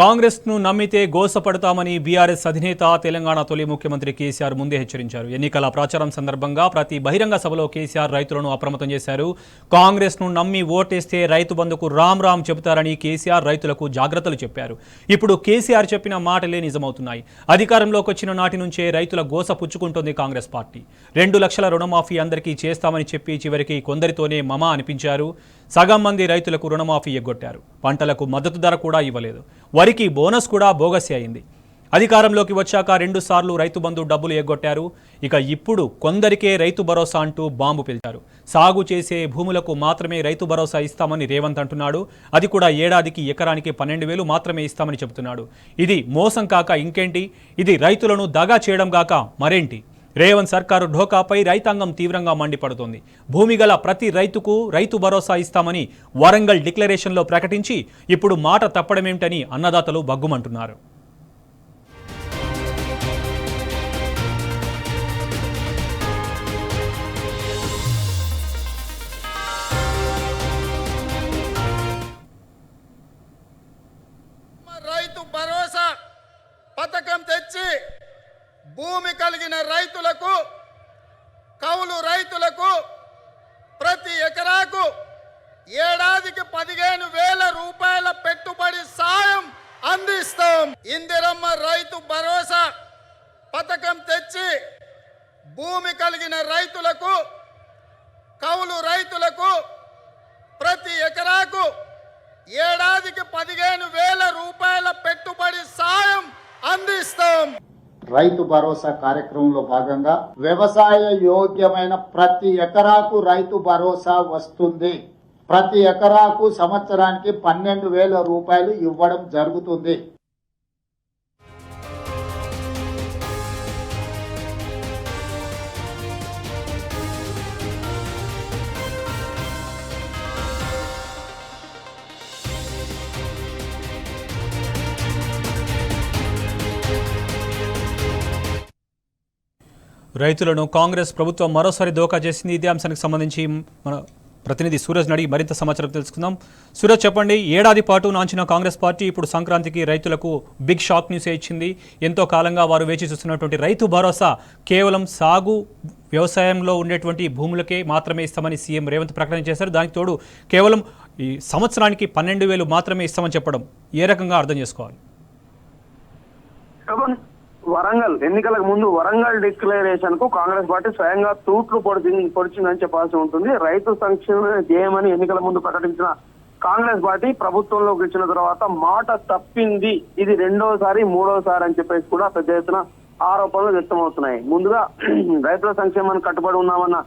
కాంగ్రెస్ ను నమ్మితే గోసపడతామని బీఆర్ఎస్ అధినేత తెలంగాణ తొలి ముఖ్యమంత్రి కేసీఆర్ ముందే హెచ్చరించారు. ఎన్నికల ప్రచారం సందర్భంగా ప్రతి బహిరంగ సభలో కేసీఆర్ రైతులను అప్రమత్తం చేశారు. కాంగ్రెస్ ను నమ్మి ఓటేస్తే రైతు బంధుకు రామ్ రామ్ చెబుతారని కేసీఆర్ రైతులకు జాగ్రత్తలు చెప్పారు. ఇప్పుడు కేసీఆర్ చెప్పిన మాటలే నిజమవుతున్నాయి. అధికారంలోకి వచ్చిన నాటి నుంచే రైతుల గోస పుచ్చుకుంటోంది కాంగ్రెస్ పార్టీ. 2 లక్షల రుణమాఫీ అందరికీ చేస్తామని చెప్పి చివరికి కొందరితోనే మమా అనిపించారు. సగం మంది రైతులకు రుణమాఫీ ఎగ్గొట్టారు. పంటలకు మద్దతు ధర కూడా ఇవ్వలేదు. వరికి బోనస్ కూడా బోగస్ అయింది. అధికారంలోకి వచ్చాక 2 సార్లు రైతు బంధు డబ్బులు ఎగ్గొట్టారు. ఇక ఇప్పుడు కొందరికే రైతు భరోసా అంటూ బాంబు పేల్చారు. సాగు చేసే భూములకు మాత్రమే రైతు భరోసా ఇస్తామని రేవంత్ అంటున్నాడు. అది కూడా ఏడాదికి ఎకరానికి 12,000 మాత్రమే ఇస్తామని చెబుతున్నాడు. ఇది మోసం కాక ఇంకేంటి? ఇది రైతులను దగా చేయడం కాక మరేంటి? రేవంత్ సర్కారు ఢోకాపై రైతాంగం తీవ్రంగా మండిపడుతోంది. భూమి గల ప్రతి రైతుకు రైతు భరోసా ఇస్తామని వరంగల్ డిక్లరేషన్లో ప్రకటించి ఇప్పుడు మాట తప్పడమేంటని అన్నదాతలు బగ్గుమంటున్నారు. రైతు భరోసా పథకం తెచ్చి భూమి కలిగిన రైతులకు, కౌలు రైతులకు ప్రతి ఎకరాకు ఏడాదికి 15,000 రూపాయల పెట్టుబడి సాయం అందిస్తాం. ఇందిరమ్మ రైతు భరోసా పథకం తెచ్చి భూమి కలిగిన రైతులకు, కౌలు రైతులకు ప్రతి ఎకరాకు ఏడాదికి 15,000 రూపాయల పెట్టుబడి సాయం అందిస్తాం. రైతు భరోసా కార్యక్రమంలో భాగంగా వ్యవసాయ యోగ్యమైన ప్రతి ఎకరాకు రైతు భరోసా వస్తుంది. ప్రతి ఎకరాకు సంవత్సరానికి 12,000 రూపాయలు ఇవ్వడం జరుగుతుంది. రైతులను కాంగ్రెస్ ప్రభుత్వం మరోసారి దోకా చేసింది. ఇదే అంశానికి సంబంధించి మన ప్రతినిధి సూరజ్ నడి మరింత సమాచారం తెలుసుకుందాం. సూరజ్, చెప్పండి. ఏడాది పాటు నాంచిన కాంగ్రెస్ పార్టీ ఇప్పుడు సంక్రాంతికి రైతులకు బిగ్ షాక్ న్యూస్ ఇచ్చింది. ఎంతో కాలంగా వారు వేచి చూస్తున్నటువంటి రైతు భరోసా కేవలం సాగు వ్యవసాయంలో ఉండేటువంటి భూములకే మాత్రమే ఇస్తామని సీఎం రేవంత్ ప్రకటన చేశారు. దానికి తోడు కేవలం ఈ సంవత్సరానికి 12,000 మాత్రమే ఇస్తామని చెప్పడం ఏ రకంగా అర్థం చేసుకోవాలి? వరంగల్ ఎన్నికలకు ముందు వరంగల్ డిక్లరేషన్ కు కాంగ్రెస్ పార్టీ స్వయంగా తూట్లు పొడిచిందని చెప్పాల్సి ఉంటుంది. రైతు సంక్షేమ ధ్యేయమని ఎన్నికల ముందు ప్రకటించిన కాంగ్రెస్ పార్టీ ప్రభుత్వంలోకి వచ్చిన తర్వాత మాట తప్పింది. ఇది 2వ, 3వసారి అని చెప్పేసి కూడా పెద్ద ఎత్తున ఆరోపణలు వ్యక్తమవుతున్నాయి. ముందుగా రైతుల సంక్షేమానికి కట్టుబడి ఉన్నామన్న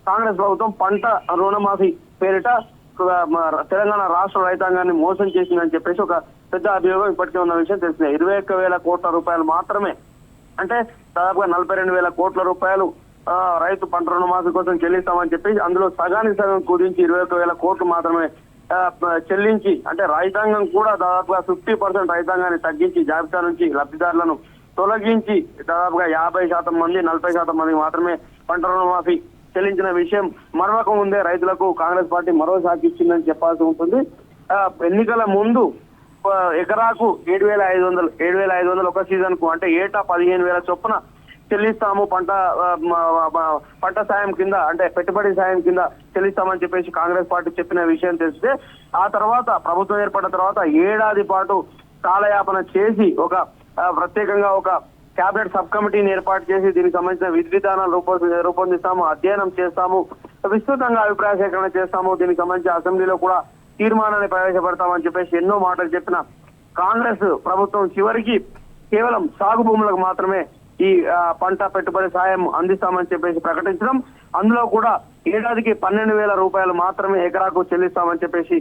కాంగ్రెస్ ప్రభుత్వం పంట రుణమాఫీ పేరిట తెలంగాణ రాష్ట్ర రైతాంగాన్ని మోసం చేసిందని చెప్పేసి ఒక పెద్ద అభియోగం ఇప్పటికే ఉన్న విషయం తెలిసిందే. 21,000 కోట్ల రూపాయలు మాత్రమే, అంటే దాదాపుగా 42,000 కోట్ల రూపాయలు రైతు పంట రుణమాఫీ కోసం చెల్లిస్తామని చెప్పి అందులో సగానికి సగం కుదించి 21,000 కోట్లు మాత్రమే చెల్లించి, అంటే రైతాంగం కూడా దాదాపుగా 50% రైతాంగాన్ని తగ్గించి జాబితా నుంచి లబ్ధిదారులను తొలగించి దాదాపుగా 50% మంది 40% మందికి మాత్రమే పంట రుణమాఫీ చెల్లించిన విషయం మరొక ముందే రైతులకు కాంగ్రెస్ పార్టీ మరో షాక్ ఇచ్చిందని చెప్పాల్సి ఉంటుంది. ఎన్నికల ముందు ఎకరాకు 7,500 ఒక సీజన్ కు, అంటే ఏటా 15,000 చొప్పున చెల్లిస్తాము పంట సాయం కింద, అంటే పెట్టుబడి సాయం కింద చెల్లిస్తామని చెప్పేసి కాంగ్రెస్ పార్టీ చెప్పిన విషయం తెలిస్తే, ఆ తర్వాత ప్రభుత్వం ఏర్పడిన తర్వాత ఏడాది పాటు కాలయాపన చేసి ఒక ప్రత్యేకంగా ఒక క్యాబినెట్ సబ్ కమిటీని ఏర్పాటు చేసి దీనికి సంబంధించిన విధి విధానాలు రూపొందిస్తాము, అధ్యయనం చేస్తాము, విస్తృతంగా అభిప్రాయ సేకరణ చేస్తాము, దీనికి సంబంధించి అసెంబ్లీలో కూడా తీర్మానాన్ని ప్రవేశపెడతామని చెప్పేసి ఎన్నో మాటలు చెప్పిన కాంగ్రెస్ ప్రభుత్వం చివరికి కేవలం సాగు భూములకు మాత్రమే ఈ పంట పెట్టుబడి సాయం అందిస్తామని చెప్పేసి ప్రకటించడం, అందులో కూడా ఏడాదికి 12,000 రూపాయలు మాత్రమే ఎకరాకు చెల్లిస్తామని చెప్పేసి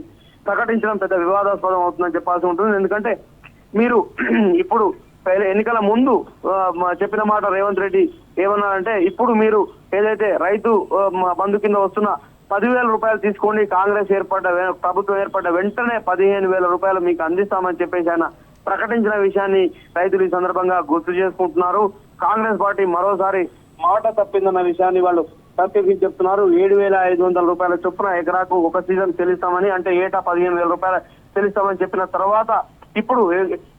ప్రకటించడం పెద్ద వివాదాస్పదం అవుతుందని చెప్పాల్సి ఉంటుంది. ఎందుకంటే మీరు ఇప్పుడు ఎన్నికల ముందు చెప్పిన మాట రేవంత్ రెడ్డి ఏమన్నారంటే, ఇప్పుడు మీరు ఏదైతే రైతు బంధు కింద వస్తున్న 10,000 రూపాయలు తీసుకోండి, కాంగ్రెస్ ప్రభుత్వం ఏర్పడ్డ వెంటనే 15,000 రూపాయలు మీకు అందిస్తామని చెప్పేసి ఆయన ప్రకటించిన విషయాన్ని రైతులు ఈ సందర్భంగా గుర్తు చేసుకుంటున్నారు. కాంగ్రెస్ పార్టీ మరోసారి మాట తప్పిందన్న విషయాన్ని వాళ్ళు ప్రత్యేకించి చెప్తున్నారు. 7,500 రూపాయల చొప్పున ఎకరాకు ఒక సీజన్ చెల్లిస్తామని, అంటే ఏటా 15,000 రూపాయలు చెల్లిస్తామని చెప్పిన తర్వాత ఇప్పుడు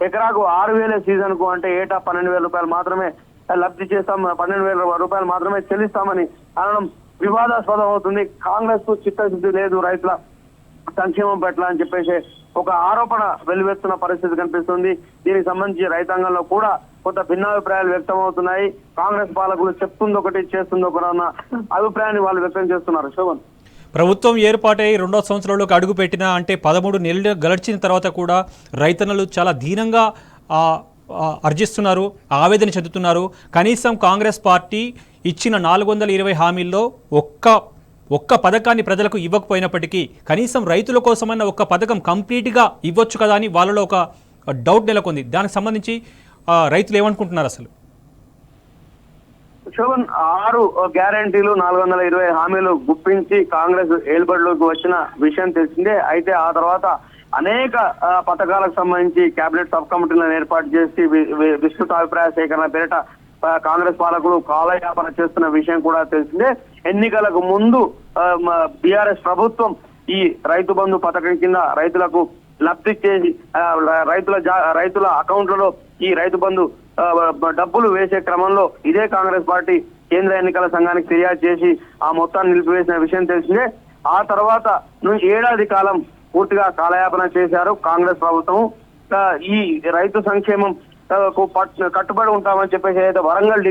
ఎకరాకు 6,000 సీజన్ కు అంటే ఏటా 12,000 రూపాయలు మాత్రమే లబ్ధి చేస్తాం, 12,000 రూపాయలు మాత్రమే చెల్లిస్తామని అనడం వివాదాస్పదం అవుతుంది. కాంగ్రెస్ కు చిత్తశుద్ధి లేదు రైతుల సంక్షేమం పట్ల అని చెప్పేసి ఒక ఆరోపణ వెలువెత్తున్న పరిస్థితి కనిపిస్తుంది. దీనికి సంబంధించి రైతాంగంలో కూడా కొంత భిన్నాభిప్రాయాలు వ్యక్తం అవుతున్నాయి. కాంగ్రెస్ పాలకులు చెప్తుంది ఒకటి చేస్తుంది ఒకటి అన్న అభిప్రాయాన్ని వాళ్ళు వ్యక్తం చేస్తున్నారు. శోభన్, ప్రభుత్వం ఏర్పాటై 2వ సంవత్సరంలోకి అడుగుపెట్టినా అంటే 13 నెలలు గడిచిన తర్వాత కూడా రైతన్నలు చాలా దీనంగా అర్జిస్తున్నారు, ఆవేదన చెందుతున్నారు. కనీసం కాంగ్రెస్ పార్టీ ఇచ్చిన 420 హామీల్లో ఒక్క పథకాన్ని ప్రజలకు ఇవ్వకపోయినప్పటికీ కనీసం రైతుల కోసమైనా ఒక్క పథకం కంప్లీట్గా ఇవ్వచ్చు కదా అని వాళ్ళలో ఒక డౌట్ నెలకొంది. దానికి సంబంధించి రైతులు ఏమనుకుంటున్నారు అసలు? శోభన్, 6 గ్యారంటీలు 420 హామీలు గుప్పించి కాంగ్రెస్ ఏలుబడిలోకి వచ్చిన విషయం తెలిసిందే. అయితే ఆ తర్వాత అనేక పథకాలకు సంబంధించి కేబినెట్ సబ్ కమిటీలను ఏర్పాటు చేసి విస్తృత అభిప్రాయ సేకరణ పేరిట కాంగ్రెస్ పాలకులు కాలయాపన చేస్తున్న విషయం కూడా తెలిసిందే. ఎన్నికలకు ముందు బీఆర్ఎస్ ప్రభుత్వం ఈ రైతు బంధు పథకం కింద రైతులకు లబ్ధి చేసి రైతుల అకౌంట్లలో ఈ రైతు బంధు డబ్బులు వేసే క్రమంలో ఇదే కాంగ్రెస్ పార్టీ కేంద్ర ఎన్నికల సంఘానికి ఫిర్యాదు చేసి ఆ మొత్తాన్ని నిలిపివేసిన విషయం తెలిసిందే. ఆ తర్వాత ఏడాది కాలం పూర్తిగా కాలయాపన చేశారు కాంగ్రెస్ ప్రభుత్వం. ఈ రైతు సంక్షేమం కట్టుబడి ఉంటామని చెప్పేసి ఏదైతే వరంగల్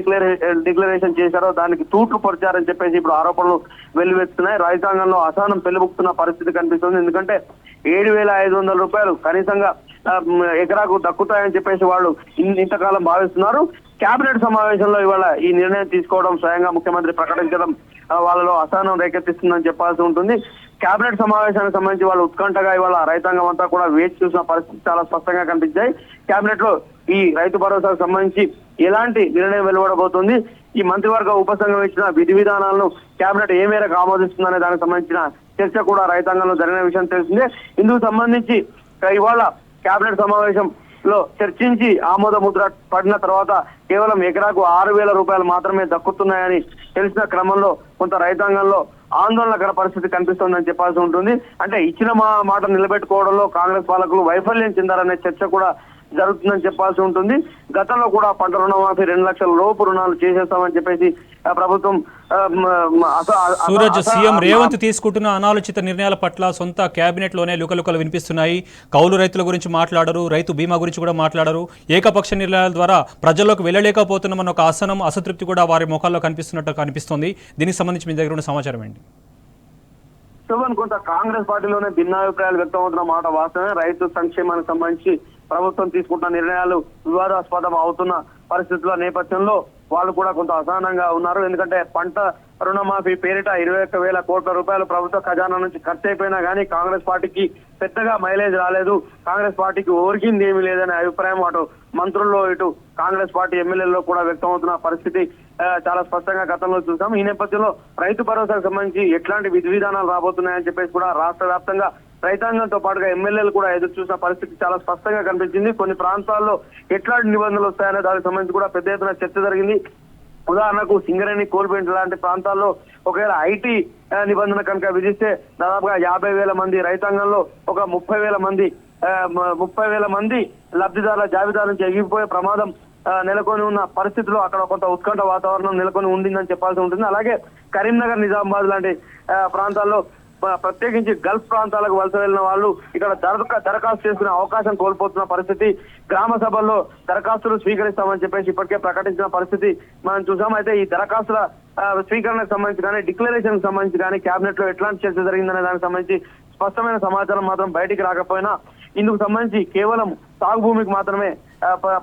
డిక్లరేషన్ చేశారో దానికి తూట్లు పొడిచారని చెప్పేసి ఇప్పుడు ఆరోపణలు వెల్లువెత్తున్నాయి. రైతాంగంలో అసహనం పెళ్లిబుక్కుతున్న పరిస్థితి కనిపిస్తుంది. ఎందుకంటే 7,500 రూపాయలు కనీసంగా ఎకరాకు దక్కుతాయని చెప్పేసి వాళ్ళు ఇంతకాలం భావిస్తున్నారు. కేబినెట్ సమావేశంలో ఇవాళ ఈ నిర్ణయం తీసుకోవడం స్వయంగా ముఖ్యమంత్రి ప్రకటించడం వాళ్ళలో అసహనం రేకెత్తిస్తుందని చెప్పాల్సి ఉంటుంది. కేబినెట్ సమావేశానికి సంబంధించి వాళ్ళు ఉత్కంఠగా ఇవాళ రైతాంగం అంతా కూడా వేచి చూసిన పరిస్థితి చాలా స్పష్టంగా కనిపించాయి. కేబినెట్ లో ఈ రైతు భరోసాకు సంబంధించి ఎలాంటి నిర్ణయం వెలువడబోతుంది, ఈ మంత్రివర్గ ఉపసంఘం ఇచ్చిన విధి విధానాలను కేబినెట్ ఏ మేరకు ఆమోదిస్తుందనే దానికి సంబంధించిన చర్చ కూడా రైతాంగంలో జరిగిన విషయం తెలిసిందే. ఇందుకు సంబంధించి ఇవాళ కేబినెట్ సమావేశంలో చర్చించి ఆమోద ముద్ర పడిన తర్వాత కేవలం ఎకరాకు 6,000 రూపాయలు మాత్రమే దక్కుతున్నాయని తెలిసిన క్రమంలో కొంత రైతాంగంలో ఆందోళనకర పరిస్థితి కనిపిస్తోందని చెప్పాల్సి ఉంటుంది. అంటే ఇచ్చిన మాట నిలబెట్టుకోవడంలో కాంగ్రెస్ పాలకులు వైఫల్యం చెందారనే చర్చ కూడా జరుగుతుందని చెప్పాల్సి ఉంటుంది. గతంలో కూడా పంట రుణమాఫీ 2 లక్షల లోపు రుణాలు చేసేస్తామని చెప్పేసి ప్రభుత్వం సూరజ్, సీఎం రేవంత్ తీసుకుంటున్న అనాలోచిత నిర్ణయాల పట్ల సొంత కేబినెట్ లోనే లుకలుకలు వినిపిస్తున్నాయి. కౌలు రైతుల గురించి మాట్లాడరు, రైతు బీమా గురించి కూడా మాట్లాడరు. ఏకపక్ష నిర్ణయాల ద్వారా ప్రజల్లోకి వెళ్ళలేకపోతున్నామన్న ఒక అసహనం, అసంతృప్తి కూడా వారి ముఖాల్లో కనిపిస్తున్నట్టు కనిపిస్తుంది. దీనికి సంబంధించి మీ దగ్గర ఉన్న సమాచారం ఏంటి? శోభన్, కొంత కాంగ్రెస్ పార్టీలోనే భిన్నాభిప్రాయాలు వ్యక్తం అవుతున్న మాట వాస్తవమే. రైతు సంక్షేమానికి సంబంధించి ప్రభుత్వం తీసుకుంటున్న నిర్ణయాలు వివాదాస్పదం అవుతున్న పరిస్థితుల నేపథ్యంలో వాళ్ళు కూడా కొంత అసహనంగా ఉన్నారు. ఎందుకంటే పంట రుణమాఫీ పేరిట 21,000 కోట్ల రూపాయలు ప్రభుత్వ ఖజానా నుంచి ఖర్చు అయిపోయినా కానీ కాంగ్రెస్ పార్టీకి పెద్దగా మైలేజ్ రాలేదు, కాంగ్రెస్ పార్టీకి ఓరికింది ఏమీ లేదనే అభిప్రాయం అటు మంత్రుల్లో ఇటు కాంగ్రెస్ పార్టీ ఎమ్మెల్యేల్లో కూడా వ్యక్తం అవుతున్న పరిస్థితి చాలా స్పష్టంగా గతంలో చూసాం. ఈ నేపథ్యంలో రైతు భరోసాకు సంబంధించి ఎట్లాంటి విధి విధానాలు రాబోతున్నాయని చెప్పేసి కూడా రాష్ట్ర వ్యాప్తంగా రైతాంగంతో పాటుగా ఎమ్మెల్యేలు కూడా ఎదురు చూసిన పరిస్థితి చాలా స్పష్టంగా కనిపించింది. కొన్ని ప్రాంతాల్లో ఎట్లాంటి నిబంధనలు వస్తాయనే దానికి సంబంధించి కూడా పెద్ద ఎత్తున చర్చ జరిగింది. ఉదాహరణకు సింగరేణి, కోల్బెంట్ లాంటి ప్రాంతాల్లో ఒకవేళ ఐటీ నిబంధన కనుక విధిస్తే దాదాపుగా 50,000 మంది రైతాంగంలో ఒక 30,000 మంది లబ్ధిదారుల జాబితా నుంచి ఎగిరిపోయే ప్రమాదం నెలకొని ఉన్న పరిస్థితుల్లో అక్కడ కొంత ఉత్కంఠ వాతావరణం నెలకొని ఉండిందని చెప్పాల్సి ఉంటుంది. అలాగే కరీంనగర్, నిజామాబాద్ లాంటి ప్రాంతాల్లో ప్రత్యేకించి గల్ఫ్ ప్రాంతాలకు వలస వెళ్లిన వాళ్ళు ఇక్కడ దరఖాస్తు చేసుకునే అవకాశం కోల్పోతున్న పరిస్థితి. గ్రామ సభల్లో దరఖాస్తులు స్వీకరిస్తామని చెప్పేసి ఇప్పటికే ప్రకటించిన పరిస్థితి మనం చూసాం. అయితే ఈ దరఖాస్తుల స్వీకరణకు సంబంధించి కానీ డిక్లరేషన్ సంబంధించి కానీ కేబినెట్ లో ఎట్లాంటి చర్చ జరిగిందనే దానికి సంబంధించి స్పష్టమైన సమాచారం మాత్రం బయటికి రాకపోయినా ఇందుకు సంబంధించి కేవలం సాగు భూమికి మాత్రమే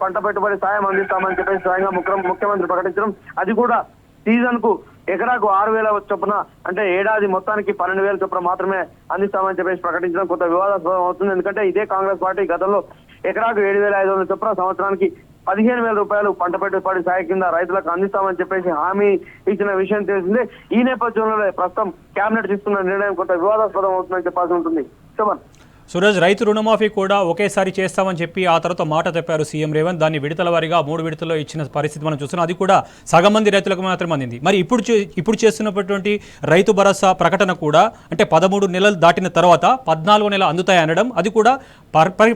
పంట పెట్టుబడి సాయం అందిస్తామని చెప్పేసి స్వయంగా ముఖ్యమంత్రి ప్రకటించడం, అది కూడా సీజన్ కు ఎకరాకు 6,000 చొప్పున అంటే ఏడాది మొత్తానికి 12,000 చొప్పున మాత్రమే అందిస్తామని చెప్పేసి ప్రకటించడం కొంత వివాదాస్పదం అవుతుంది. ఎందుకంటే ఇదే కాంగ్రెస్ పార్టీ గతంలో ఎకరాకు 7,500 చొప్పున సంవత్సరానికి 15,000 రూపాయలు పంట పెట్టుబడి సాయం కింద రైతులకు అందిస్తామని చెప్పేసి హామీ ఇచ్చిన విషయం తెలిసిందే. ఈ నేపథ్యంలో ప్రస్తుతం కేబినెట్ తీసుకున్న నిర్ణయం కొంత వివాదాస్పదం అవుతుందని చెప్పాల్సి ఉంటుంది. శోభన్. సూరజ్, రైతు రుణమాఫీ కూడా ఒకేసారి చేస్తామని చెప్పి ఆ తర్వాత మాట చెప్పారు సీఎం రేవంత్. దాన్ని విడతల వారీగా 3 విడతల్లో ఇచ్చిన పరిస్థితి మనం చూస్తున్నాం. అది కూడా సగం మంది రైతులకు మాత్రమే అందింది. మరి ఇప్పుడు చేస్తున్నటువంటి రైతు భరోసా ప్రకటన కూడా అంటే 13 నెలలు దాటిన తర్వాత 14వ నెల అందుతాయి అనడం, అది కూడా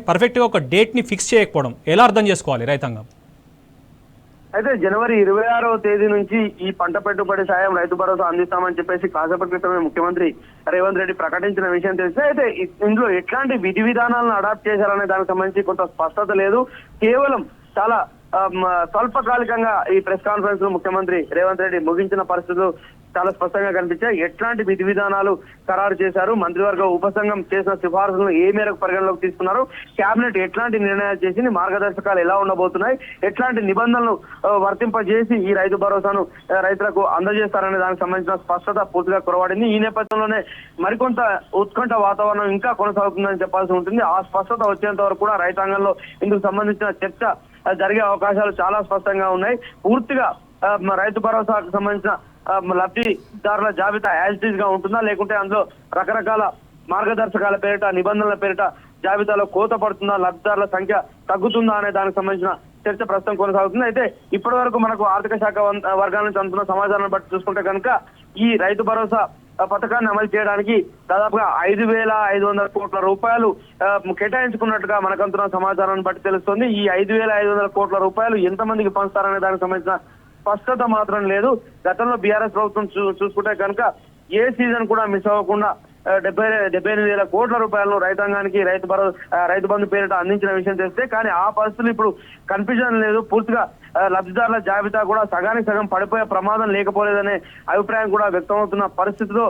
పర్ఫెక్ట్గా ఒక డేట్ని ఫిక్స్ చేయకపోవడం ఎలా అర్థం చేసుకోవాలి రైతాంగం? అయితే జనవరి 26వ తేదీ నుంచి ఈ పంట పెట్టుబడి సాయం రైతు భరోసా అందిస్తామని చెప్పేసి కాసేపటి క్రితమే ముఖ్యమంత్రి రేవంత్ రెడ్డి ప్రకటించిన విషయం తెలిస్తే, అయితే ఇందులో ఎట్లాంటి విధి విధానాలను అడాప్ట్ చేశారనే దానికి సంబంధించి కొంత స్పష్టత లేదు. కేవలం చాలా స్వల్పకాలికంగా ఈ ప్రెస్ కాన్ఫరెన్స్ లో ముఖ్యమంత్రి రేవంత్ రెడ్డి ముగించిన పరిస్థితులు చాలా స్పష్టంగా కనిపించాయి. ఎట్లాంటి విధి విధానాలు ఖరారు చేశారు, మంత్రివర్గ ఉపసంఘం చేసిన సిఫార్సులను ఏ మేరకు పరిగణలోకి తీసుకున్నారు, కేబినెట్ ఎట్లాంటి నిర్ణయాలు చేసింది, మార్గదర్శకాలు ఎలా ఉండబోతున్నాయి, ఎట్లాంటి నిబంధనలు వర్తింపజేసి ఈ రైతు భరోసాను రైతులకు అందజేస్తారనే దానికి సంబంధించిన స్పష్టత పూర్తిగా కొరవడింది. ఈ నేపథ్యంలోనే మరికొంత ఉత్కంఠ వాతావరణం ఇంకా కొనసాగుతుందని చెప్పాల్సి ఉంటుంది. ఆ స్పష్టత వచ్చేంత వరకు కూడా రైతాంగంలో ఇందుకు సంబంధించిన చర్చ జరిగే అవకాశాలు చాలా స్పష్టంగా ఉన్నాయి. పూర్తిగా రైతు భరోసాకు సంబంధించిన లబ్ధిదారుల జాబితా యాజ్ ఇట్ ఈజ్ గా ఉంటుందా, లేకుంటే అందులో రకరకాల మార్గదర్శకాల పేరిట, నిబంధనల పేరిట జాబితాలో కోత పడుతుందా, లబ్ధిదారుల సంఖ్య తగ్గుతుందా అనే దానికి సంబంధించిన చర్చ ప్రస్తుతం కొనసాగుతుంది. అయితే ఇప్పటి వరకు మనకు ఆర్థిక శాఖ వర్గాల నుంచి అందుతున్న సమాచారాన్ని బట్టి చూసుకుంటే కనుక ఈ రైతు భరోసా పథకాన్ని అమలు చేయడానికి దాదాపుగా 5,500 కోట్ల రూపాయలు కేటాయించుకున్నట్టుగా మనకంతున్న సమాచారాన్ని బట్టి తెలుస్తుంది. ఈ 5,500 కోట్ల రూపాయలు ఎంతమందికి పంచుతారనే దానికి సంబంధించిన స్పష్టత మాత్రం లేదు. గతంలో బీఆర్ఎస్ ప్రభుత్వం చూసుకుంటే కనుక ఏ సీజన్ కూడా మిస్ అవ్వకుండా 78,000 కోట్ల రూపాయలను రైతాంగానికి రైతు బంధు పేరిట అందించిన విషయం తెలిస్తే, కానీ ఆ పరిస్థితులు ఇప్పుడు కన్ఫ్యూజన్ లేదు. పూర్తిగా లబ్ధిదారుల జాబితా కూడా సగానికి సగం పడిపోయే ప్రమాదం లేకపోలేదనే అభిప్రాయం కూడా వ్యక్తమవుతున్న పరిస్థితిలో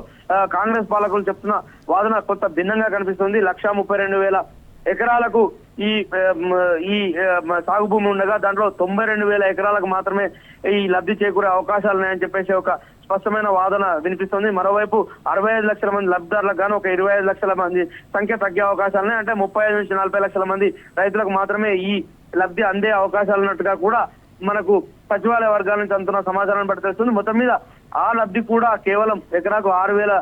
కాంగ్రెస్ పాలకులు చెప్తున్న వాదన కొంత భిన్నంగా కనిపిస్తుంది. 132,000 ఎకరాలకు ఈ సాగు భూమి ఉండగా దాంట్లో 92,000 ఎకరాలకు మాత్రమే ఈ లబ్ధి చేకూరే అవకాశాలు ఉన్నాయని చెప్పేసి ఒక స్పష్టమైన వాదన వినిపిస్తుంది. మరోవైపు 65 లక్షల మంది లబ్ధిదారులకు గాను ఒక 25 లక్షల మంది సంఖ్య తగ్గే అవకాశాలున్నాయి. అంటే 35 నుంచి 40 లక్షల మంది రైతులకు మాత్రమే ఈ లబ్ధి అందే అవకాశాలు ఉన్నట్టుగా కూడా మనకు సచివాలయ వర్గాల నుంచి అందుతున్న సమాచారాన్ని బట్టి తెలుస్తుంది. మొత్తం మీద ఆ లబ్ధి కూడా కేవలం ఎకరాకు 6,000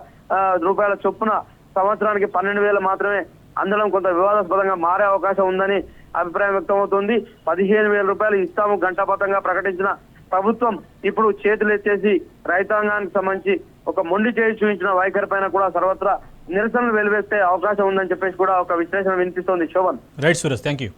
రూపాయల చొప్పున సంవత్సరానికి 12,000 మాత్రమే అందడం కొంత వివాదాస్పదంగా మారే అవకాశం ఉందని అభిప్రాయం వ్యక్తమవుతుంది. 15,000 రూపాయలు ఇస్తాము ఘంటాపథంగా ప్రకటించిన ప్రభుత్వం ఇప్పుడు చేతులు ఎత్తేసి రైతాంగానికి సంబంధించి ఒక మొండి చేయి చూపించిన వైఖరి పైన కూడా సర్వత్రా నిరసనలు వెలువెత్తే అవకాశం ఉందని చెప్పేసి కూడా ఒక విశ్లేషణ వినిపిస్తోంది. Shobhan. Right Suraj, thank you.